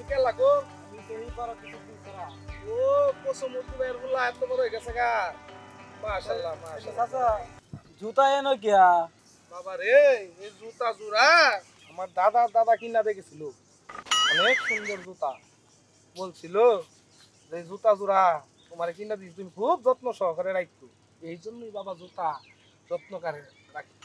তুমি কে লাগো আমি তো এই পারা কিছু দিছরা ও কোসমুদ্দি ভাইয়ের গুলা এত বড় হয়ে গেছে গা মাশাআল্লাহ মাশাআল্লাহ চাচা জুতা এনো কিয়া বাবা রে এই জুতা জুরা আমার দাদা কিনা দেখেছিল অনেক সুন্দর জুতা বলছিল যে জুতা জোড়া তোমার কিনা দিস তুমি খুব যত্ন সহকারে রাখতো এই জন্যই বাবা জুতা যত্নকারে রাখি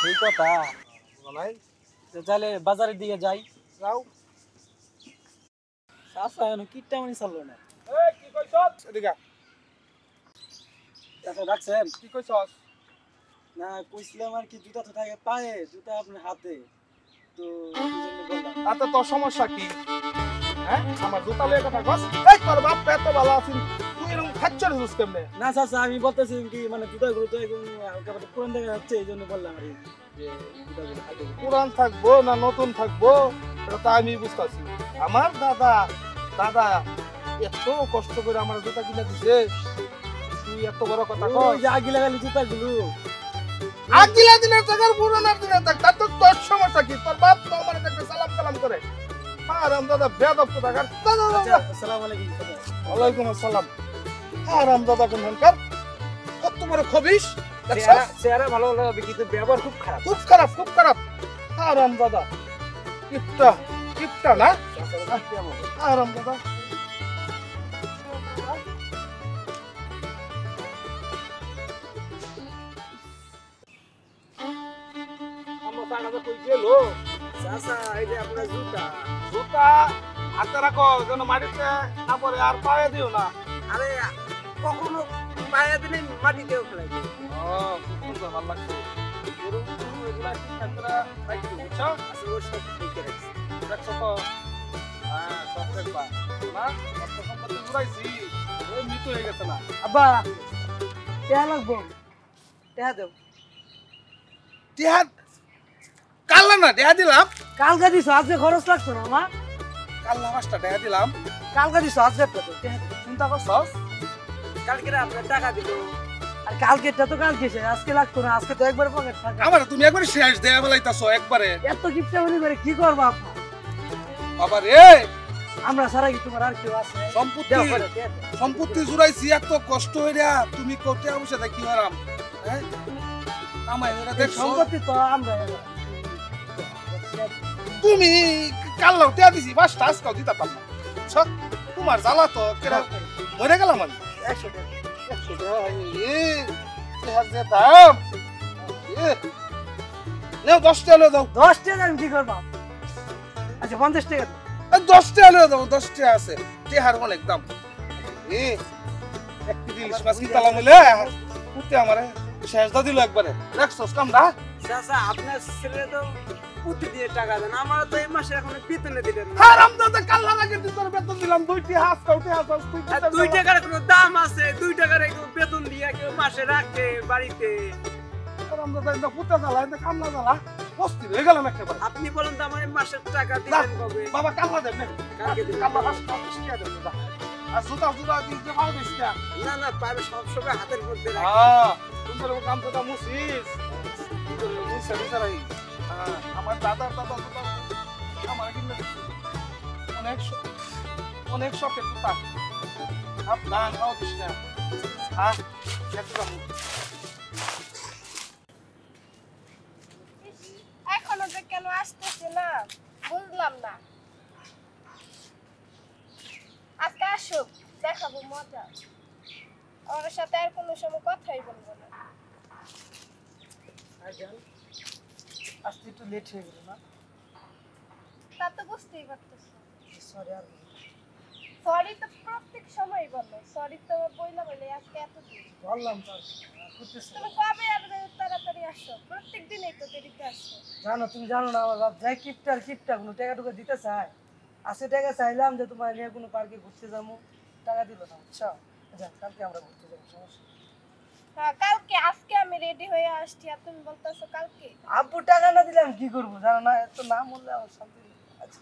এই কথা নাই তাহলে বাজারের দিকে যাই যাও চাচা এনো কিটটা মানে চাললো না এই কি কইছস এদিকে চাচা রাখছেন কি কইছস না কইছিলাম আর কি জুতা তো থাকে পায়ে জুতা আপনার হাতে তো এই জন্য বললাম তাতে তোর সমস্যা কি হ্যাঁ আমার জুতা লয়ে কথা কস এই তোর বাপ এত ভালো আছিস তুই এরকম খাচ্ছর জুস কেমনে না চাচা আমি বলতেছি কি মানে জুতাগুলো তো একদম একেবারে পুরান দেখা যাচ্ছে এই জন্য বললাম আর কি, যে জুতাগুলো হাতে পুরান থাকবো না নতুন থাকবো এটা তো আমি বুঝতাছি আমার দাদা এত কষ্ট করে আমার জুতা কিনা দিছে তুই এত বড় কথা কস ওই যে আগি লাগালি জুতাগুলো আগিলা দিনের জায়গার পুরানোর দিনের থাক তার তো তোর সমস্যা কি তোর বাপ তো আমার কাছে সালাম কালাম করে আরাম দাদা বেয়াদব তো থাকার আচ্ছা আসসালামু আলাইকুম চাচা ওয়ালাইকুম আসসালাম আরাম দাদা কোনখানকার কত বড় খবিস চেহারা ভালো লাগবে কিন্তু ব্যবহার খুব খারাপ খুব খারাপ আরাম দাদা কিপটা না আরাম দাদা আমার টাকাটা কই গেল চাচা এই যে আপনার জুতা জুতা হাতে রাখো যেন মাটিতে না পড়ে আর পায়ে দিও না আরে কখনো পায়ে দিলে মাটিতেও ফেলাই ও খুব সুন্দর ভালো লাগছে এগুলা ঠিকঠাক করে রাখছি বুঝছো আচ্ছা ওর সব দেখে রাখছি দেখছো তো হ্যাঁ সব দেখবা না অর্থ সম্পত্তি ঘুরাইছি ওই মৃত্যু হয়ে গেছে না আব্বা টেহা লাগবো টেহা দেব টিহা কাল্লা না টিহা দিলাম কালকে দিছো আজকে খরচ লাগতো না আমার কাল্লা মাছটা টিহা দিলাম কালকে দিছো আজকে তো টেহা দেব চিন্তা করছস কালকে আপনার টাকা দিল আর কালকেটা তো কালকে শেষ আজকে লাগতো না আজকে তো একবার পকেট ফাঁকা আমার তুমি একবারে শেষ দেয়া বেলাইতাছো একবারে এত কিপটা হলি করে কি করবো আপা বাবা রে আমরা সারা কি তোমার আর কেউ আছে সম্পত্তি দেও করে, দেও, দেও। সম্পত্তি জুড়াইছি এত কষ্ট হইরা তুমি কোটে বসে থাকি হারাম হ্যাঁ আমায় এরা এই দেখছো সম্পত্তি তো আমরা তুমি কাল্লাও টিহা দিছি পাঁচটা আজকাও দিতা পারলাম না বুঝছো? তোমার জ্বালা তো কেরা মরে গেলাম আমি 100 টাকা 100 টাকা টিহার যে দাম নেও 10 টাকা লয়ে দাও 10 টাকা আমি কি করবো আচ্ছা 50 টাকা দাও। 10 টাকা লয়ে দাও 10 টাকা আছে টিহার অনেক দাম এক কেজি ইলিশ মাছ কি তালা মিলে পুতে আমারে শেষ দা দিল একবারে দেখছস কামড়া চাচা আপনার ছেলে তো প্রতি দিয়ে টাকা দেন আমার তো এই মাসে এখন বেতনে দিলেন না হারাম দাদা কাল্লা লাগে তোর বেতন দিলাম 2 টি হাফ কাউতে হাফ তুই আর 2 টাকার কোনো দাম আছে 2 টাকার একটু বেতন দিয়া কেউ মাসে রাখে বাড়িতে হারাম দাদা এটা পুতে জ্বালা এটা কামলা জ্বালা বস্তি হয়ে গেলাম একেবারে আপনি বলেন তো আমার এই মাসের টাকা দিবেন কবে বাবা কাল্লা দেন না কালকে দিবেন কাল্লা হাস কাউতে টাকা দেন দাদা আর জুতা দিতে পারো দিস না না পাবে সব সময় হাতের মধ্যে রাখি সুন্দর কাম তো মুসিস সুন্দর মুসা বিচারাই আমার দাদা জুতা আমার কিনে দিচ্ছে অনেক শখের জুতা আপ দান খাও দিস না একদম এখনো যে কেন আসতেছে না বুঝলাম না আজকে আসুক দেখাবো মজা ওর সাথে আর কোনো সময় কথাই বলবো না আজকে একটু লেট হয়ে গেল না তা তো বুঝতেই পারতেছি সরি আর সরি তো প্রত্যেক সময় বলো সরি তো বইলা বলে আজকে এত দিন বললাম তো করতেছি তুমি কবে আর তাড়াতাড়ি আসো প্রত্যেক দিনই তো দেরিতে আসো জানো তুমি জানো না আমার বাপ যাই কিপটা কোনো টাকা টুকা দিতে চায় আসে টাকা চাইলাম যে তোমার নিয়ে কোনো পার্কে ঘুরতে যাবো টাকা দিল না বুঝছো আচ্ছা কালকে আমরা ঘুরতে যাবো সমস্যা হ্যাঁ কালকে আজকে আমি রেডি হয়ে আসছি আর তুমি বলতেছো কালকে আব্বু টাকা না দিলে আমি কি করবো জানো না এত না বললে আমার শান্তি নেই। আচ্ছা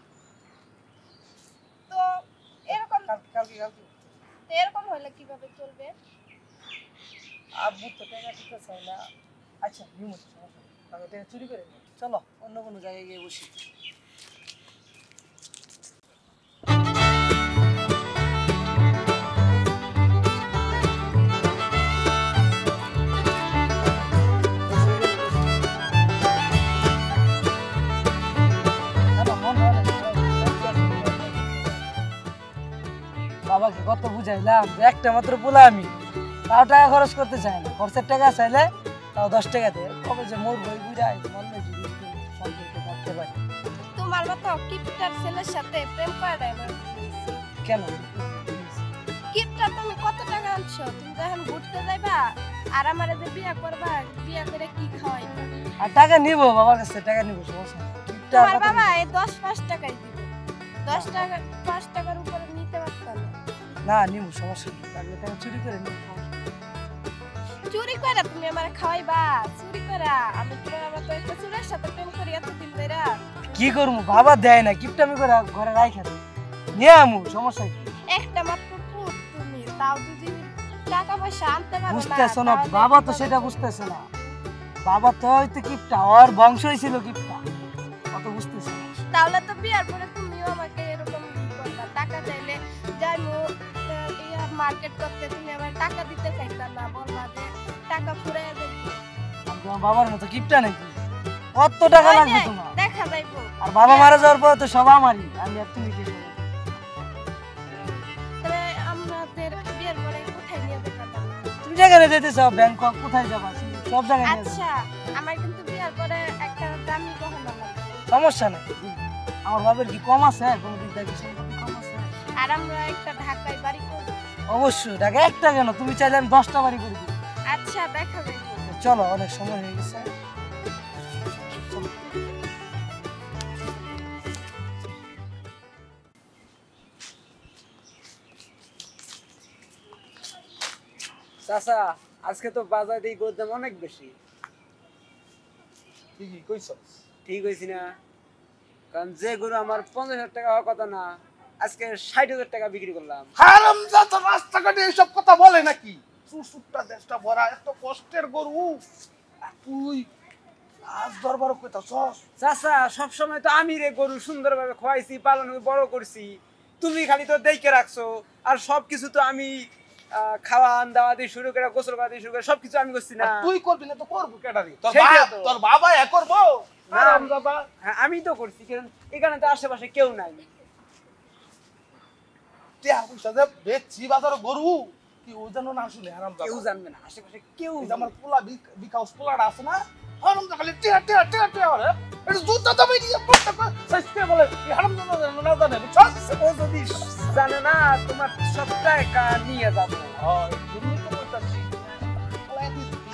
তো এরকম কালকে তো এরকম হলে কিভাবে চলবে আব্বু তো টাকা দিতে চাই না আচ্ছা নিমো সমস্যা নেই। টাকা চুরি করে নিই চলো অন্য কোনো জায়গায় গিয়ে বসি বাবাকে কত বুঝাইলাম যে একটা মাত্র পোলা আমি, তাও টাকা খরচ করতে চাই না, খরচের টাকা চাইলে তাও 10 টাকা দেয়, কবে যে মোর বই বুঝাই মনে যদি একটু সম্পর্কে থাকতে পারি। তোমার মতো কিপটার ছেলের সাথে প্রেম করাটাই আমার ভুল হইছে। কেন? কিপটা তুমি কত টাকা আনছো? তুমি যখন ঘুরতে যাইবা আর আমারে যে বিয়া করবা, বিয়া করে কি খাওয়াইবা? আর টাকা নিব বাবার কাছে, টাকা নিব, সমস্যা নেই। কিপটা তোমার কত বাবা নিবো? এই 10-5 টাকাই দিব। 10 টাকা 5 টাকার উপরে নিতে পারতাম না। না নিব, সমস্যা নেই, লাগলে টাকা চুরি করে নিব, সমস্যা নেই। চুরি করে তুমি আমারে খাওয়াইবা? চুরি করে? আমি তোমার মতো একটা চুরের সাথে প্রেম করি এতদিন ধরে। কি করবো, বাবা দেয় না, কিপটা আমি করে ঘরে রাইখা দেয়, নিয়ে আমু, সমস্যা কি? একটা মাত্র পুত তুমি, তাও যদি টাকা পয়সা আনতে পারো না। বুঝতেছো না, তাহলে বাবা তো কি সেটা করবে? বুঝতেছে না, বাবা তো হয়তো কিপটা, ওর বংশই ছিল কিপটা, অত বুঝতেছে না। তাহলে তো বিয়ার পরে তুমিও আমাকে এরকম করবা, টাকা চাইলে যাইমু মার্কেট করতে, তুমি আমার টাকা দিতে চাইতা না, বলবা যে টাকা ফুরাইয়া দেব। আমি তোমার বাবার মতো কিপটা নাকি? কত টাকা লাগবে তোমার? দেখা যাইবো। আর বাবা মারা যাওয়ার পর তো সব আমারই, আমি আর তুমি কি করবো? তবে আমাদের বিয়ের পরে কোথায় নিয়ে যেতে পারবো? তুমি যেখানে যেতে চাও, ব্যাংকক, কোথায় যাবা, সব জায়গায় নিয়ে যাবো। আচ্ছা, আমার কিন্তু বিয়ের পরে একটা দামি গহনা লাগবে। সমস্যা নাই, আমার বাবার কি কম আছে? কোনো দিক থেকে কম আছে? আর আমরা একটা ঢাকায় বাড়ি করব। অবশ্যই, টাকা একটা কেন, তুমি চাইলে আমি 10টা বাড়ি করে দিই। আচ্ছা, দেখা যাইবো। চলো, অনেক সময় হয়ে গেছে। চলো। চাচা, আজকে তো বাজারে এই গরুর দাম অনেক বেশি। ঠিকই কইছস। ঠিক হয়েছি না? কারণ যে গরু আমার 50,000 টাকা হওয়ার কথা না, আজকে 60,000 টাকা বিক্রি করলাম। হারামজাদা রাস্তাঘাটে এসব কথা বলে নাকি? সুসুটটা দেশটা ভরা, এত কষ্টের গরু, আর তুই আজ দরবার কইতাছস? চাচা, সবসময় তো আমি রে গরু সুন্দরভাবে খোয়াইছি, পালন করে বড় করছি, তুমি খালি তো দেখে রাখছো। আর সবকিছু তো আমি খাওয়ান দাওয়া দিয়ে শুরু করে, গোসল করা দিয়ে শুরু করে সবকিছু আমি করছি না। আর তুই করবি না তো করবো কেডারি? সেটাই তো। তোর বাবা এ করবো? না, হারামজাদা। হ্যাঁ, আমি তো করছি, কারণ এখানে তো আশেপাশে কেউ নাই। টিয়া পয়সা যে বেচছি বাজারে গরু, কি ও জানো না আসলে হারামজাদা? কেউ জানবে না, আশেপাশে কেউ এই যে আমার পোলা বিকাউস পোলাটা আছে না, হারামজাদা খালি টিয়া টিয়া টিয়া টিয়া করে। এটা জুতা দামে দিয়ে প্রত্যেক সাইজতে বলে এই হারামজাদা না জানে, বুঝছস? ও যদি জানে না, তোমার সব টাকা নিয়ে যাবো। হ্যাঁ, এই জন্যই তো কইতাছি।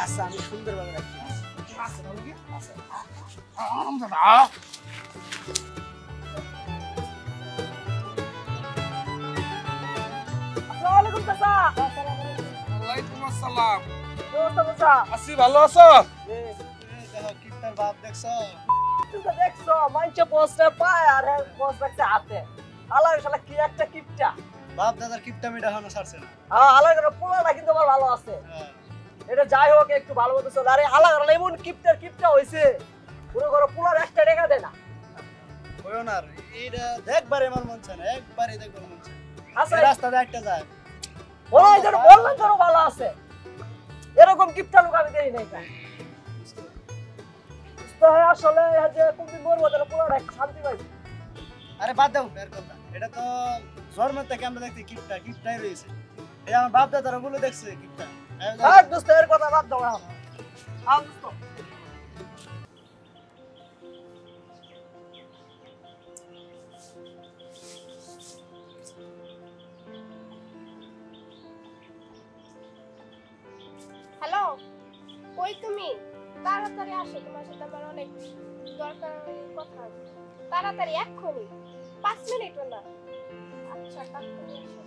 আচ্ছা, আমি সুন্দরভাবে রাখছি। আছে না লগে? আছে। হারামজাদা। আসসালামু আলাইকুম চাচা। ওয়ালাইকুম আসসালাম। কি অবস্থা চাচা? আছি, ভালো আছো? দেখো কিপটার বাপ দেখছো? তুমি তো দেখছো, মাইনছে পোস্টে পায় আর পোস্ট রাখছে হাতে। আল্লাহ শালা কি একটা কিপটা। বাপ দাদার কিপটা মিটা হনো ছাড়ছে না। হ্যাঁ, আল্লাহ করে পোলাটা কিন্তু আমার ভালো আছে। এটা যাই হোক, একটু ভালো মতো চলে। আরে আল্লাহ করে এমন কিপটা হইছে, পুরো ঘরে পোলার একটা টাকা দেয় না। কইও না রে, এইটা দেখবারে আমার মন চায় না, একবারে দেখবার মন চায়। আচ্ছা, এই রাস্তাতে একটা যায়। বলো এই যে বললাম তোর ভালো আছে, এরকম কিপটা লোক আমি দেই নাই। তো আসলে যে কোনদিন মরবো তাহলে পোলাটা একটু শান্তি পাইবে। আরে বাদ দাও এর কথা। এটা তো জন্ম থেকে আমরা দেখছি কিপটাই রয়েছে। এই আমার বাপ দাদার ওগুলো দেখছে কিপটা। থাক দোস্ত, এর কথা বাদ দাও এখন। আম দোস্ত। হ্যালো, কই তুমি? তাড়াতাড়ি আসো, তোমার সাথে আমার অনেক দরকার কথা আছে। তাড়াতাড়ি, এক্ষুনি, 5 মিনিটও না। আচ্ছা, তাড়াতাড়ি আসো।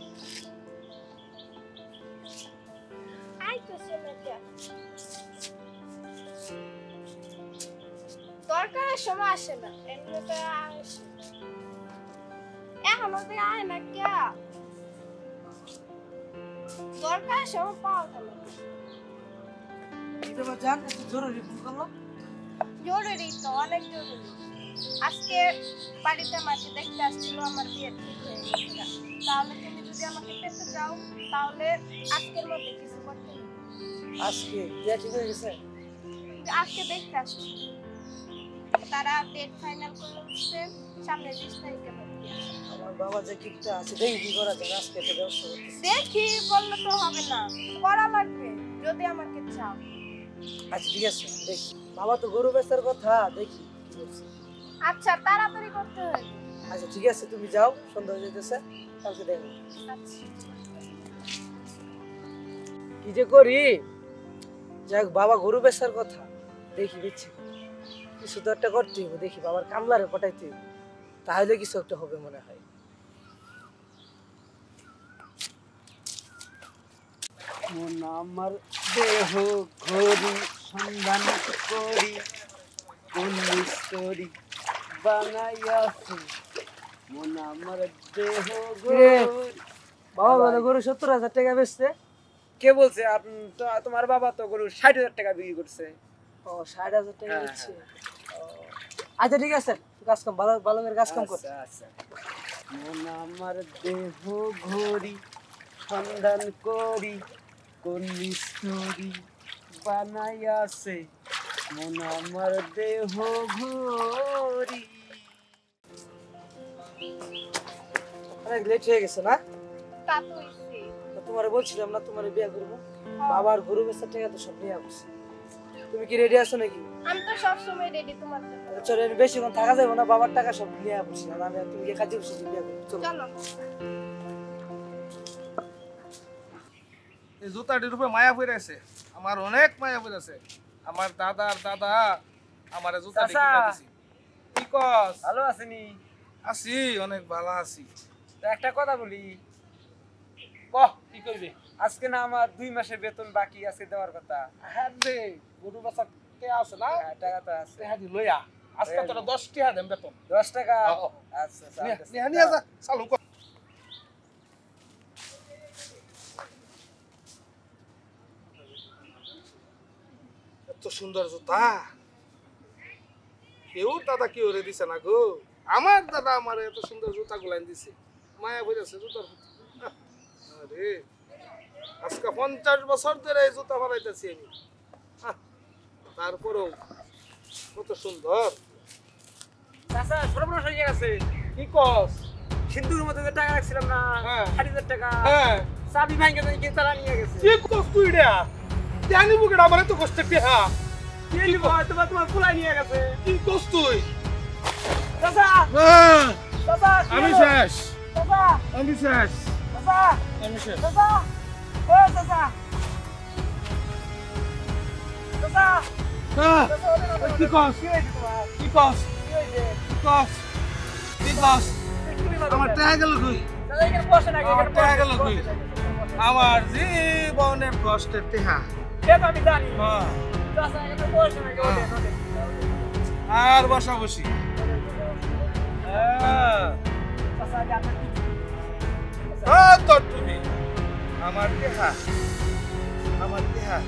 আইতেছে না কে? দরকারের সময় আসে না, এমনিতে আসে। এখনো যে আয় না কে? দরকারের সময় পাওয়া গেল না। দিতে জান, একটু জরুরি ফোন করলো। জরুরি তো, অনেক জরুরি। আজকে বাড়িতে মাকে দেখতে আসছিল, আমার বিয়ে ঠিক হয়ে গেছে। তাহলে তুমি যদি আমাকে পেতে চাও, তাহলে আজকের মধ্যে কিছু করতে হবে। আজকে বিয়ে ঠিক হয়ে গেছে? আজকে দেখতে আসছে, তারা ডেট ফাইনাল করে উঠছে, সামনে 20 তারিখে হবে। আমার বাবা যে কিপটা আছে দেখি কি করা যায় আজকে একটা ব্যবস্থা করতেছি। দেখি বললে তো হবে না, করা লাগবে যদি আমাকে চাও। আচ্ছা ঠিক আছে দেখি, বাবা তো গরু বেচার কথা, দেখি কি করছে। আচ্ছা তাড়াতাড়ি করতে হবে। আচ্ছা ঠিক আছে তুমি যাও, সন্ধ্যা হয়ে যেতেছে, কালকে দেখো আচ্ছা কি যে করি। যাক বাবা গরু বেচার কথা, দেখি দিচ্ছি কিছু তো একটা করতে হবে, দেখি বাবার কামলারে পটাইতে হবে, তাহলে কিছু একটা হবে মনে হয়। মন আমার দেহ ঘড়ি সন্ধান করি কোন মিস্ত্রি বানাইয়াছে মন আমার দেহ কিরে? ঘড়ি। বাবা বলে গরু 70,000 টাকা বেচছে। কে বলছে? তোমার বাবা তো গরু 60,000 টাকা বিক্রি করছে। ও 60,000 টাকা হ্যাঁ, বেচছে। আচ্ছা ঠিক আছে, কাজ কাম ভালো ভালো করে কাজ কাম কর। আচ্ছা আচ্ছা। মন আমার দেহ ঘড়ি সন্ধান করি কোন মিস্ত্রি বানাইয়াছে মন আমার দেহ ঘড়ি। অনেক লেট হয়ে গেছে না? তা তো হইছে। তো তোমারে বলছিলাম না তোমারে বিয়ে করবো, বাবার গরু বেচার টাকা তো সব নিয়ে আসছি। তুমি কি রেডি আছো নাকি? আমি তো সবসময় রেডি তোমার জন্য। চলো বেশিক্ষণ থাকা যাবে না, বাবার টাকা সব নিয়ে আসছি, আর আমি আর তুমি কি কাজে বসেছি বিয়ে করবো। চলো চলো। এই জুতাটির উপরে মায়া পড়ে আছে, আমার অনেক মায়া পড়ে আছে। আমার দাদার দাদা আমার জুতাটি চাচা। কিনে দিছি। কি কস? ভালো আছেনি? আছি, অনেক ভালো আছি। তো একটা কথা বলি, কহ কি কইবে? আজকে না আমার 2 মাসের বেতন বাকি আছে দেওয়ার কথা। হ্যাঁ রে, গরু বাচ্চা কে আছে না? হ্যাঁ, টাকা তো আছে। তেহাদি লইয়া আজকে তোরা 10 টাকা দেন বেতন। 10 টাকা। ও, আচ্ছা নিয়া নিয়া যা, চালু কর। এত সুন্দর জুতা কেউ দাদা কেউ রে দিছে না গো। আমার দাদা আমার এত সুন্দর জুতা গুলান দিছে, মায়া ভরেছে জুতার প্রতি। আরে আজকে 50 বছর ধরে এই জুতা বানাইতেছি আমি। তারপরেও কত সুন্দর। চাচা সর্বনাশ হয়ে গেছে। কি কস? সিন্ধুর মধ্যে যে টাকা রাখছিলাম না, হ্যাঁ। 60,000 টাকা, হ্যাঁ, চাবি ভাঙে দিয়ে তারা নিয়ে গেছে। কি কস তুই রে? জানি বুকেটা আমার তো কষ্ট টেহা। কি নিব? তোমার ফুলাই নিয়ে গেছে। কি কস তুই? চাচা চাচা আমি শেষ, চাচা আমি শেষ, চাচা আমি শেষ। চাচা ও চাচা চাচা আহ, কি কস? কি হয়েছে তোমার? কি কস? কি হয়েছে? কি কস? কি কস? তুমি বলো। আমার টাকা গেল কই? চাচা এখানে বসেন আগে, আমার এখানে টাকা বসেন, গেল কই? বসেন আগে, বসেন। আমার জীবনের কষ্টের টেহা। সে তো আমি জানি। হ্যাঁ, চাচা এখানে বসেন আগে, ওঠেন, ওঠেন। আর বসা বসি। চাচা আগে আপনার কি? তোর তুমি আমার টেহা, আমার টেহা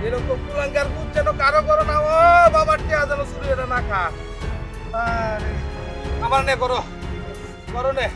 এরকম কুলাঙ্গার বুঝ যেন কারো করো না। ও বাবার টেহা যেন চুরি এটা না খা। আরে আমার নে করো, করো নে।